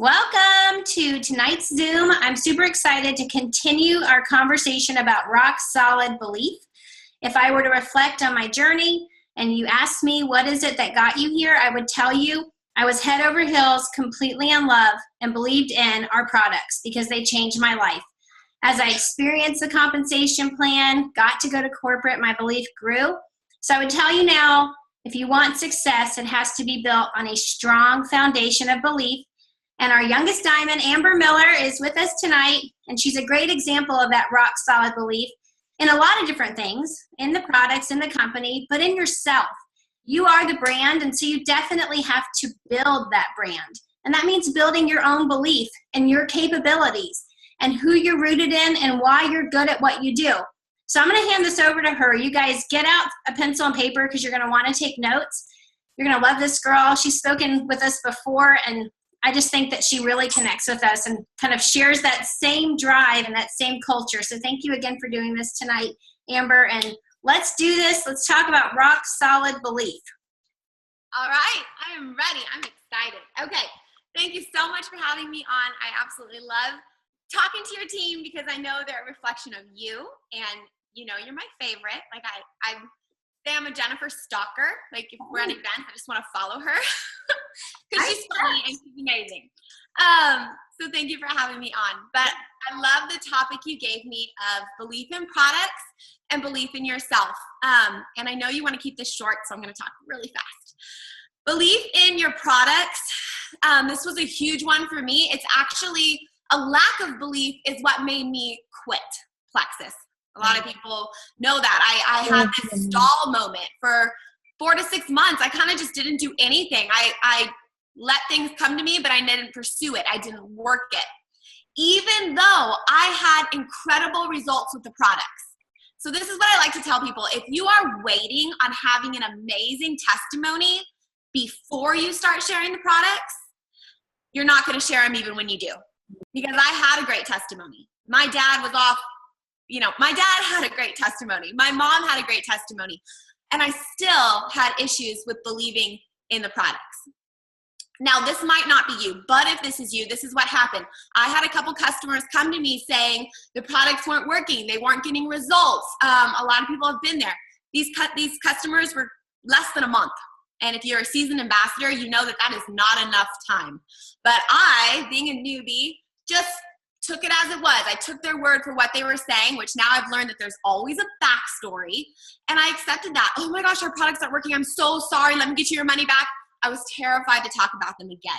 Welcome to tonight's Zoom. I'm super excited to continue our conversation about rock solid belief. If I were to reflect on my journey and you asked me what is it that got you here, I would tell you I was head over heels, completely in love, and believed in our products because they changed my life. As I experienced the compensation plan, got to go to corporate, my belief grew. So I would tell you now, if you want success, it has to be built on a strong foundation of belief. And our youngest diamond, Amber Miller, is with us tonight, and she's a great example of that rock solid belief in a lot of different things, in the products, in the company, but in yourself. You are the brand, and so you definitely have to build that brand. And that means building your own belief and your capabilities and who you're rooted in and why you're good at what you do. So I'm going to hand this over to her. You guys get out a pencil and paper because you're going to want to take notes. You're going to love this girl. She's spoken with us before, and I just think that she really connects with us and kind of shares that same drive and that same culture. So thank you again for doing this tonight, Amber. And let's do this. Let's talk about rock solid belief. All right, I am ready. I'm excited. Okay, thank you so much for having me on. I absolutely love talking to your team because I know they're a reflection of you, and you know you're my favorite. Like I say I'm a Jennifer stalker. Like if we're at events, I just want to follow her because she's funny and she's amazing. So thank you for having me on. But I love the topic you gave me of belief in products and belief in yourself. And I know you want to keep this short, so I'm going to talk really fast. Belief in your products. This was a huge one for me. It's actually a lack of belief is what made me quit Plexus. A lot of people know that. I had this stall moment for 4 to 6 months. I kind of just didn't do anything. I let things come to me, but I didn't pursue it. I didn't work it. Even though I had incredible results with the products. So this is what I like to tell people. If you are waiting on having an amazing testimony before you start sharing the products, you're not going to share them even when you do. Because I had a great testimony. My dad was off. My dad had a great testimony. My mom had a great testimony. And I still had issues with believing in the products. Now, this might not be you, but if this is you, this is what happened. I had a couple customers come to me saying the products weren't working. They weren't getting results. A lot of people have been there. These customers were less than a month. And if you're a seasoned ambassador, you know that that is not enough time. But I, being a newbie, just took it as it was. I took their word for what they were saying, which now I've learned that there's always a backstory. And I accepted that. Oh my gosh, our products aren't working. I'm so sorry. Let me get you your money back. I was terrified to talk about them again.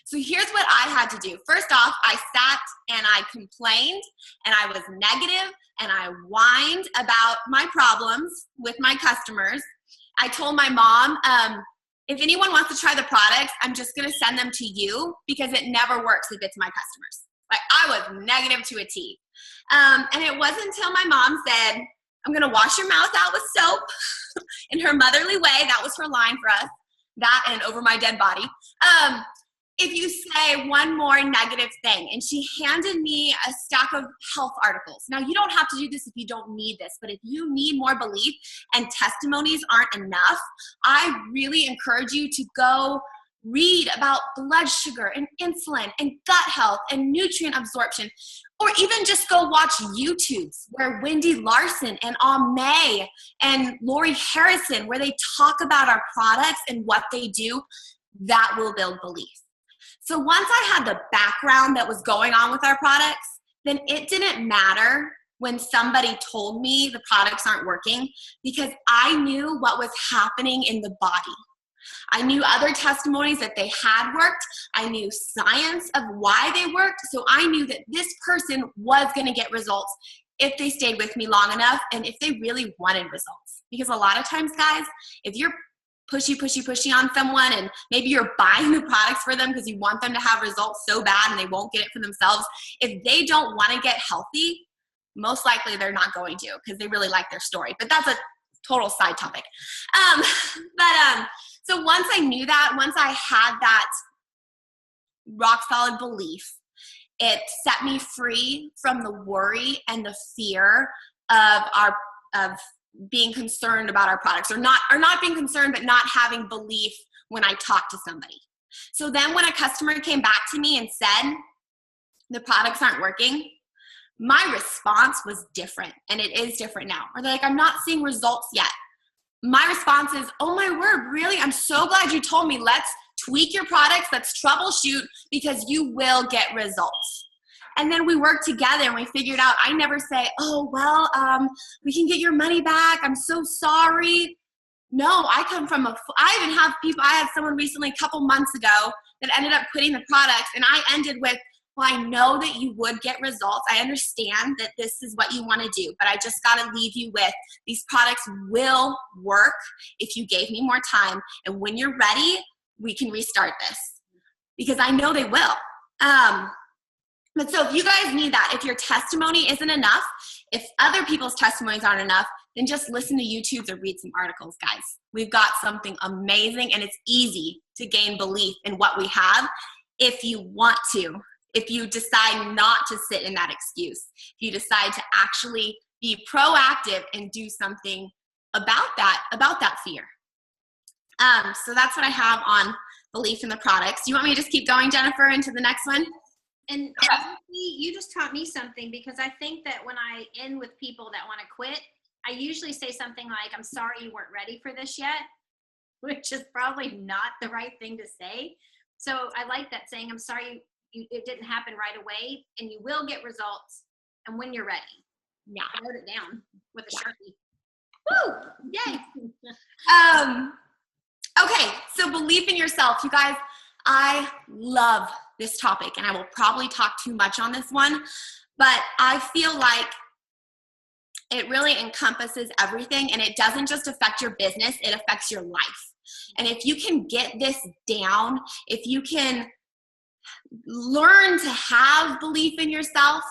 So here's what I had to do. First off, I sat and I complained and I was negative and I whined about my problems with my customers. I told my mom, if anyone wants to try the products, I'm just going to send them to you because it never works if it's my customers. Like I was negative to a T. And it wasn't until my mom said, I'm going to wash your mouth out with soap in her motherly way. That was her line for us. That and over my dead body. If you say one more negative thing, and she handed me a stack of health articles. Now, you don't have to do this if you don't need this, but if you need more belief and testimonies aren't enough, I really encourage you to go read about blood sugar and insulin and gut health and nutrient absorption, or even just go watch YouTubes where Wendy Larson and May and Lori Harrison, where they talk about our products and what they do. That will build belief. So once I had the background that was going on with our products, then it didn't matter when somebody told me the products aren't working because I knew what was happening in the body. I knew other testimonies that they had worked. I knew science of why they worked. So I knew that this person was going to get results if they stayed with me long enough and if they really wanted results. Because a lot of times, guys, if you're pushy on someone and maybe you're buying the products for them because you want them to have results so bad and they won't get it for themselves, if they don't want to get healthy, most likely they're not going to because they really like their story. But that's a total side topic. So once I knew that, once I had that rock solid belief, it set me free from the worry and the fear of being concerned about our products, or not being concerned, but not having belief when I talk to somebody. So then when a customer came back to me and said, the products aren't working, my response was different, and it is different now. Or they're like, I'm not seeing results yet. My response is, oh my word, really? I'm so glad you told me. Let's tweak your products, let's troubleshoot, because you will get results. And then we work together and we figured out, I never say, oh, well, we can get your money back. I'm so sorry. No, I come from I even have people, I had someone recently a couple months ago that ended up quitting the products, and I ended with, well, I know that you would get results. I understand that this is what you want to do, but I just got to leave you with, these products will work if you gave me more time. And when you're ready, we can restart this, because I know they will. But so if you guys need that, if your testimony isn't enough, if other people's testimonies aren't enough, then just listen to YouTube or read some articles, guys. We've got something amazing, and it's easy to gain belief in what we have if you want to. If you decide not to sit in that excuse, if you decide to actually be proactive and do something about that fear. So that's what I have on belief in the products. Do you want me to just keep going, Jennifer, into the next one? And you just taught me something, because I think that when I end with people that want to quit, I usually say something like, I'm sorry you weren't ready for this yet, which is probably not the right thing to say. So I like that saying, I'm sorry it didn't happen right away, and you will get results, and when you're ready. Yeah. I wrote it down with a Sharpie. Woo! Yay! Okay, so belief in yourself. You guys, I love this topic, and I will probably talk too much on this one, but I feel like it really encompasses everything, and it doesn't just affect your business, it affects your life. And if you can get this down, if you can learn to have belief in yourself,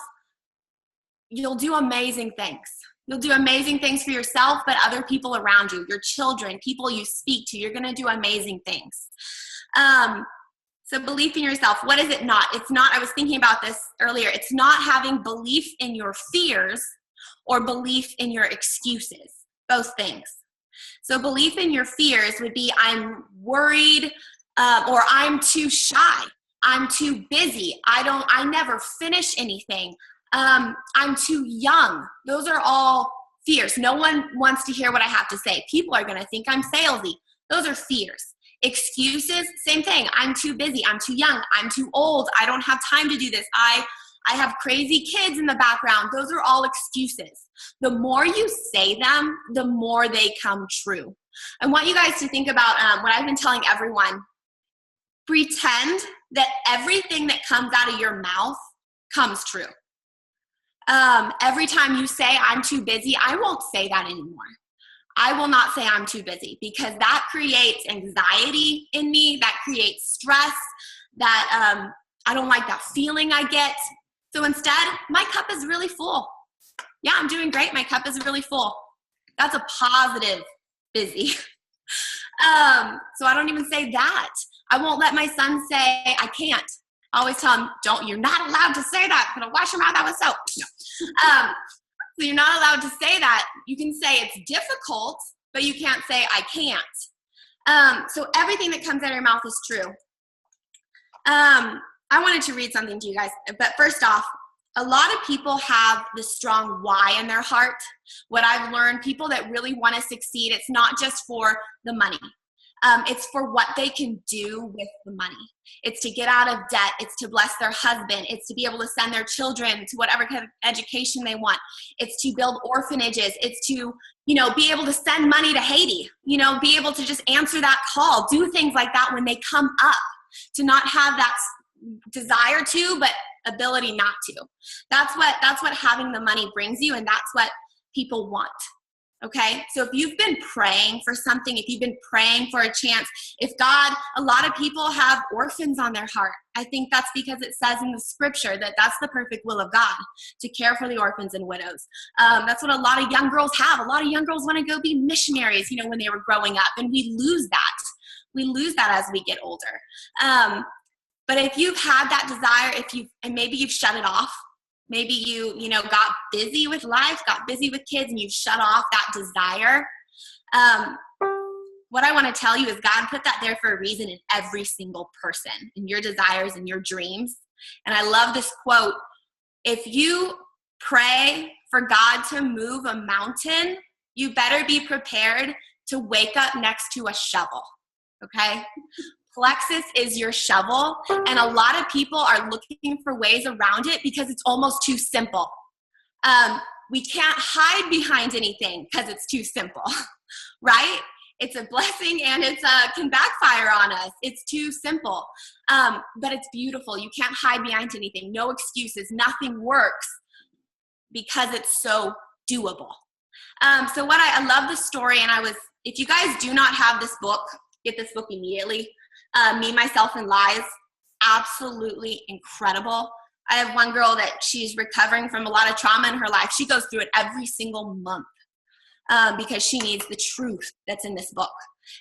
you'll do amazing things. You'll do amazing things for yourself, but other people around you, your children, people you speak to, you're going to do amazing things. So belief in yourself, what is it not? It's not, I was thinking about this earlier, it's not having belief in your fears or belief in your excuses, those things. So belief in your fears would be, I'm worried, or I'm too shy. I'm too busy. I never finish anything. I'm too young. Those are all fears. No one wants to hear what I have to say. People are going to think I'm salesy. Those are fears. Excuses, same thing. I'm too busy. I'm too young. I'm too old. I don't have time to do this. I have crazy kids in the background. Those are all excuses. The more you say them, the more they come true. I want you guys to think about what I've been telling everyone. Pretend that everything that comes out of your mouth comes true. Every time you say, I'm too busy, I won't say that anymore. I will not say I'm too busy, because that creates anxiety in me, that creates stress, that I don't like that feeling I get. So instead, my cup is really full. Yeah, I'm doing great. My cup is really full. That's a positive busy. So I don't even say that. I won't let my son say, I can't. I always tell him, you're not allowed to say that. I'm going to wash your mouth out with soap. No. So you're not allowed to say that. You can say it's difficult, but you can't say I can't. So everything that comes out of your mouth is true. I wanted to read something to you guys, but first off, a lot of people have this strong why in their heart. What I've learned, people that really want to succeed, it's not just for the money. It's for what they can do with the money. It's to get out of debt. It's to bless their husband. It's to be able to send their children to whatever kind of education they want. It's to build orphanages. It's to, be able to send money to Haiti, be able to just answer that call, do things like that when they come up, to not have that desire to, but ability not to. That's what having the money brings you, and that's what people want. Okay, so if you've been praying for something, if you've been praying for a chance, a lot of people have orphans on their heart. I think that's because it says in the scripture that that's the perfect will of God, to care for the orphans and widows. That's what a lot of young girls have. A lot of young girls want to go be missionaries, when they were growing up, and we lose that. We lose that as we get older. But if you've had that desire, and maybe you've shut it off, maybe you got busy with life, got busy with kids, and you've shut off that desire. what I want to tell you is God put that there for a reason in every single person, in your desires and your dreams. And I love this quote. If you pray for God to move a mountain, you better be prepared to wake up next to a shovel, okay? Plexus is your shovel, and a lot of people are looking for ways around it because it's almost too simple. We can't hide behind anything because it's too simple, right? It's a blessing and it can backfire on us. It's too simple, but it's beautiful. You can't hide behind anything. No excuses. Nothing works because it's so doable. So what I love the story, and if you guys do not have this book, get this book immediately. Me, Myself, and Lies, absolutely incredible. I have one girl that she's recovering from a lot of trauma in her life. She goes through it every single month because she needs the truth that's in this book.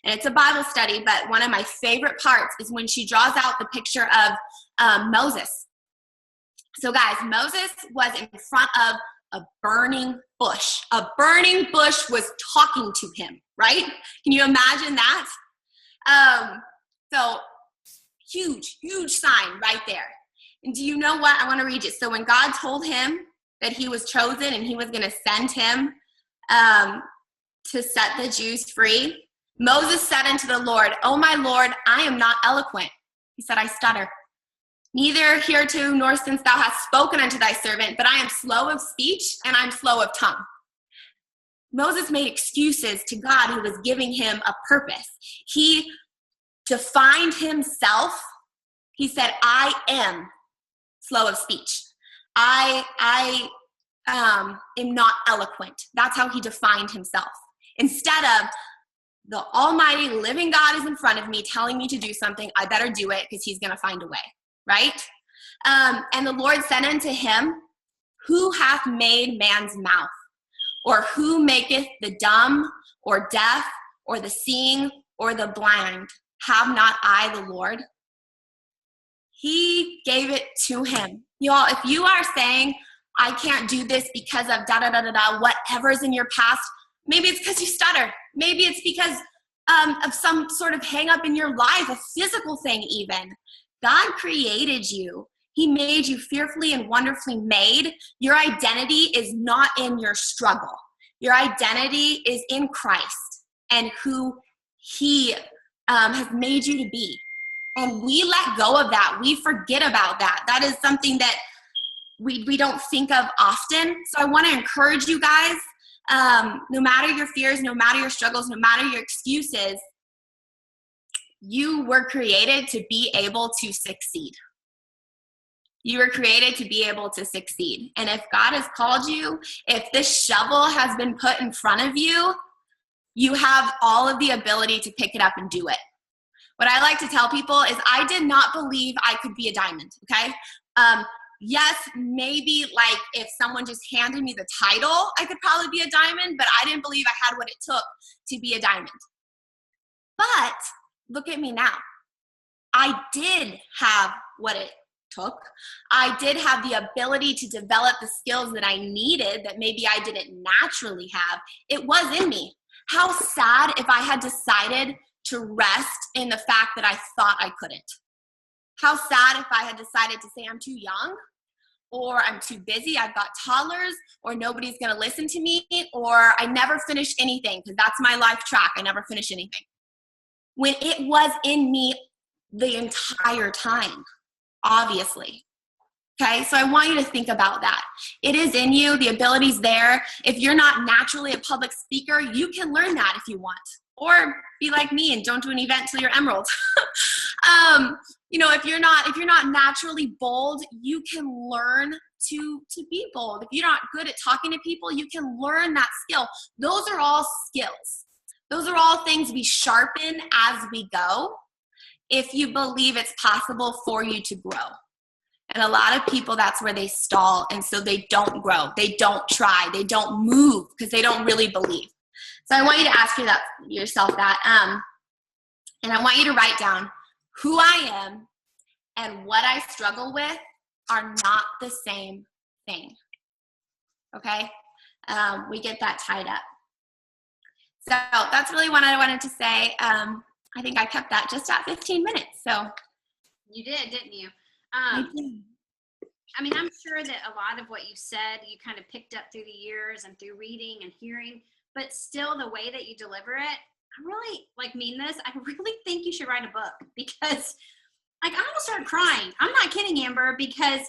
And it's a Bible study, but one of my favorite parts is when she draws out the picture of Moses. So guys, Moses was in front of a burning bush. A burning bush was talking to him, right? Can you imagine that? So huge, huge sign right there. And do you know what? I want to read it. So when God told him that he was chosen and he was going to send him to set the Jews free, Moses said unto the Lord, "O my Lord, I am not eloquent." He said, "I stutter. Neither hereto nor since thou hast spoken unto thy servant, but I am slow of speech and I'm slow of tongue." Moses made excuses to God who was giving him a purpose. He defined himself. He said, "I am slow of speech. I am not eloquent." That's how he defined himself. Instead of the almighty living God is in front of me telling me to do something, I better do it because he's going to find a way, right? And the Lord said unto him, "Who hath made man's mouth? Or who maketh the dumb or deaf or the seeing or the blind? Have not I the Lord?" He gave it to him. Y'all, if you are saying, "I can't do this because of da-da-da-da-da," whatever's in your past, maybe it's because you stutter. Maybe it's because of some sort of hang up in your life, a physical thing even. God created you. He made you fearfully and wonderfully made. Your identity is not in your struggle. Your identity is in Christ and who he has made you to be. And we let go of that. We forget about that. That is something that we don't think of often. So I want to encourage you guys, no matter your fears, no matter your struggles, no matter your excuses, you were created to be able to succeed. You were created to be able to succeed. And if God has called you, if this shovel has been put in front of you, you have all of the ability to pick it up and do it. What I like to tell people is I did not believe I could be a diamond, okay? Yes, maybe like if someone just handed me the title, I could probably be a diamond, but I didn't believe I had what it took to be a diamond. But look at me now. I did have what it took. I did have the ability to develop the skills that I needed that maybe I didn't naturally have. It was in me. How sad if I had decided to rest in the fact that I thought I couldn't. How sad if I had decided to say I'm too young, or I'm too busy, I've got toddlers, or nobody's gonna listen to me, or I never finish anything because that's my life track. I never finish anything. When it was in me the entire time, obviously. Okay, so I want you to think about that. It is in you, the ability's there. If you're not naturally a public speaker, you can learn that if you want. Or be like me and don't do an event till you're emerald. If you're not naturally bold, you can learn to be bold. If you're not good at talking to people, you can learn that skill. Those are all skills. Those are all things we sharpen as we go if you believe it's possible for you to grow. And a lot of people, that's where they stall, and so they don't grow. They don't try. They don't move because they don't really believe. So I want you to ask yourself that, and I want you to write down who I am and what I struggle with are not the same thing. Okay? We get that tied up. So that's really what I wanted to say. I think I kept that just at 15 minutes. So you did, didn't you? I did. I mean, I'm sure that a lot of what you said, you kind of picked up through the years and through reading and hearing, but still the way that you deliver it, I really mean this. I really think you should write a book, because I almost started crying. I'm not kidding, Amber, because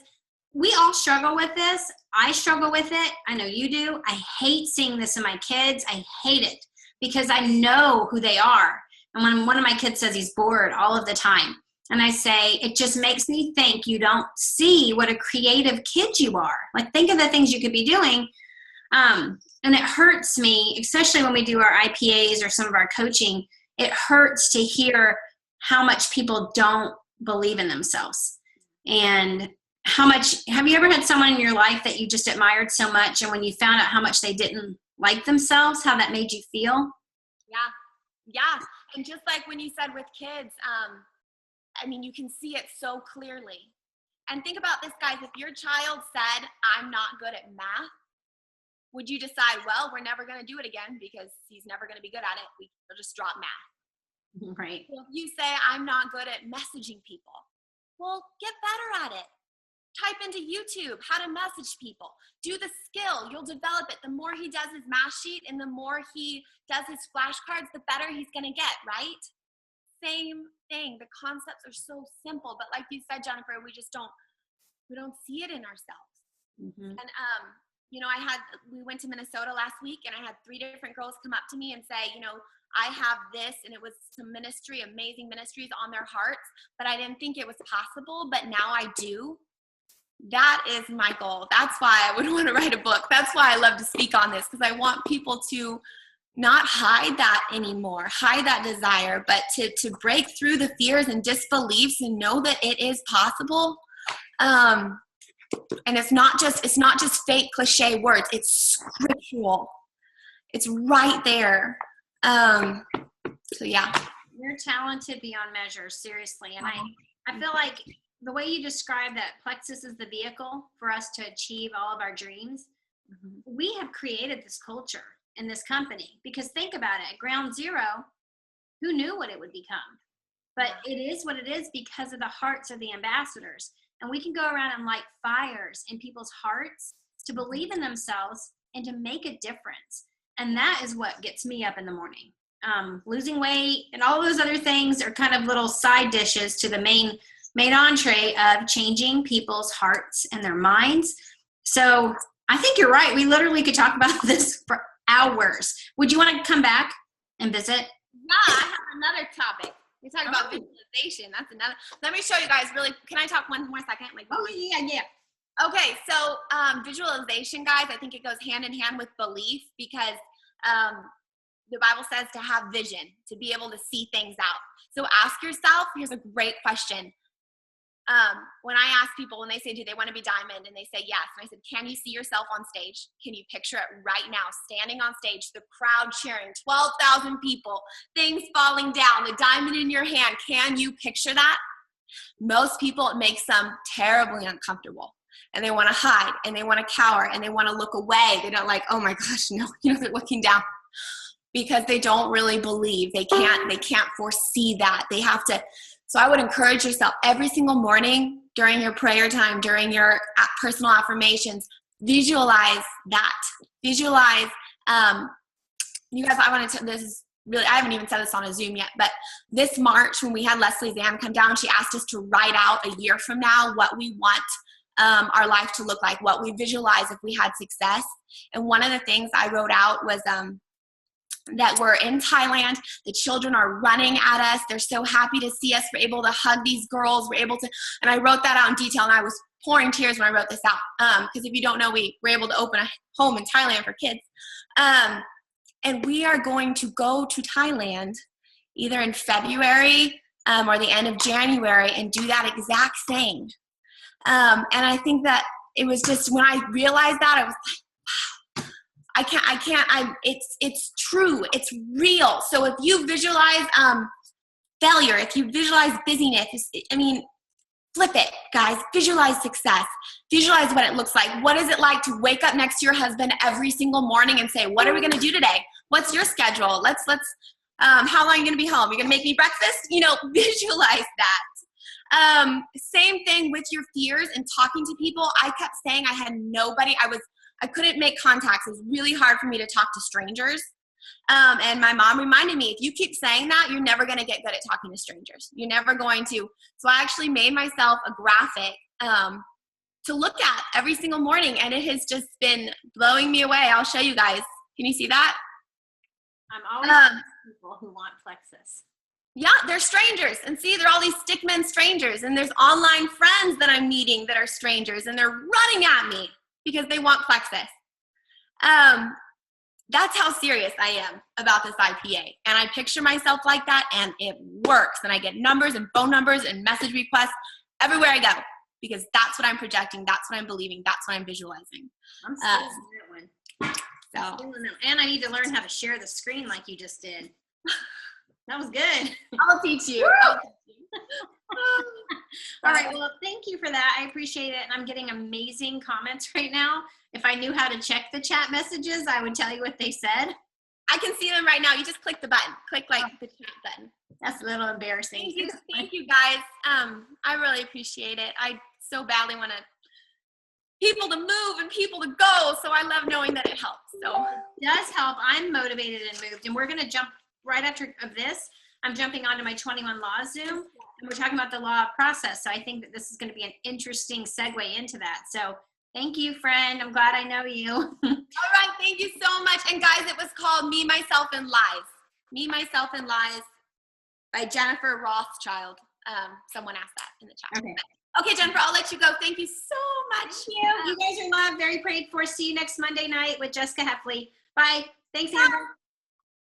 we all struggle with this. I struggle with it. I know you do. I hate seeing this in my kids. I hate it because I know who they are. And when one of my kids says he's bored all of the time, and I say, it just makes me think you don't see what a creative kid you are. Think of the things you could be doing. And it hurts me, especially when we do our IPAs or some of our coaching, it hurts to hear how much people don't believe in themselves. And how much, have you ever had someone in your life that you just admired so much, and when you found out how much they didn't like themselves, how that made you feel? Yeah. And just like when you said with kids, I mean, you can see it so clearly. And think about this, guys. If your child said, I'm not good at math, would you decide, well, we're never going to do it again because he's never going to be good at it? We'll just drop math. Right. Well, if you say, I'm not good at messaging people, well, get better at it. Type into YouTube how to message people. Do the skill. You'll develop it. The more he does his math sheet and the more he does his flashcards, the better he's going to get, right? Same thing. The concepts are so simple, but like you said, Jennifer, we don't see it in ourselves. Mm-hmm. And we went to Minnesota last week, and I had 3 different girls come up to me and say, I have this, and it was some ministry, amazing ministries on their hearts, but I didn't think it was possible, but now I do. That is my goal. That's why I would want to write a book. That's why I love to speak on this, because I want people to not hide that anymore, hide that desire, but to break through the fears and disbeliefs and know that it is possible. And it's not just fake cliche words. It's scriptural. It's right there. So yeah. You're talented beyond measure, seriously. And I feel like the way you describe that Plexus is the vehicle for us to achieve all of our dreams, we have created this culture in this company, because think about it, at ground zero, who knew what it would become? But it is what it is because of the hearts of the ambassadors. And we can go around and light fires in people's hearts to believe in themselves and to make a difference. And that is what gets me up in the morning. Losing weight and all those other things are kind of little side dishes to the main entree of changing people's hearts and their minds. So I think you're right. We literally could talk about this for hours. Would you want to come back and visit? Yeah, I have another topic. We talk about visualization. That's another. Let me show you guys really. Can I talk one more second? Yeah. Okay, so visualization, guys, I think it goes hand in hand with belief, because the Bible says to have vision, to be able to see things out. So ask yourself, here's a great question. When I ask people, when they say, do they want to be diamond? And they say yes. And I said, can you see yourself on stage? Can you picture it right now, standing on stage, the crowd cheering, 12,000 people, things falling down, the diamond in your hand? Can you picture that? Most people, it makes them terribly uncomfortable. And they want to hide, and they want to cower, and they want to look away. They don't oh my gosh, no, they're looking down, because they don't really believe. They can't foresee that. They have to. So I would encourage yourself every single morning during your prayer time, during your personal affirmations, visualize that. Visualize, you guys, this is really, I haven't even said this on a Zoom yet, but this March when we had Leslie Zan come down, she asked us to write out a year from now what we want our life to look like, what we visualize if we had success. And one of the things I wrote out was that we're in Thailand. The children are running at us. They're so happy to see us. We're able to hug these girls. We're able to, and I wrote that out in detail, and I was pouring tears when I wrote this out. Because if you don't know, we were able to open a home in Thailand for kids. And we are going to go to Thailand either in February or the end of January and do that exact thing. And I think that it was just, when I realized that, I was like, wow, it's true. It's real. So if you visualize failure, if you visualize busyness, flip it, guys. Visualize success. Visualize what it looks like. What is it like to wake up next to your husband every single morning and say, what are we going to do today? What's your schedule? How long are you going to be home? You're going to make me breakfast? Visualize that. Same thing with your fears and talking to people. I kept saying I had nobody. I couldn't make contacts. It was really hard for me to talk to strangers. And my mom reminded me, if you keep saying that, you're never going to get good at talking to strangers. You're never going to. So I actually made myself a graphic to look at every single morning, and it has just been blowing me away. I'll show you guys. Can you see that? I'm always people who want Plexus. Yeah, they're strangers. And see, they're all these stickmen strangers. And there's online friends that I'm meeting that are strangers, and they're running at me because they want Plexus. That's how serious I am about this IPA. And I picture myself like that, and it works. And I get numbers and phone numbers and message requests everywhere I go, because that's what I'm projecting. That's what I'm believing. That's what I'm visualizing. I'm still in that one. And I need to learn how to share the screen like you just did. That was good. I'll teach you. All right. Well, thank you for that. I appreciate it. And I'm getting amazing comments right now. If I knew how to check the chat messages, I would tell you what they said. I can see them right now. You just click the button. Click the chat button. That's a little embarrassing. Thank you guys. I really appreciate it. I so badly want people to move and people to go. So I love knowing that it helps. So it does help. I'm motivated and moved. And we're going to jump right after this. I'm jumping onto my 21 Laws Zoom, and we're talking about the law of process. So I think that this is going to be an interesting segue into that. So thank you, friend. I'm glad I know you. All right. Thank you so much. And guys, it was called Me, Myself, and Lies. Me, Myself, and Lies by Jennifer Rothschild. Someone asked that in the chat. Okay, Jennifer, I'll let you go. Thank you so much. Thank you. You guys are loved, very prayed for. See you next Monday night with Jessica Heffley. Bye. Thanks, Amber.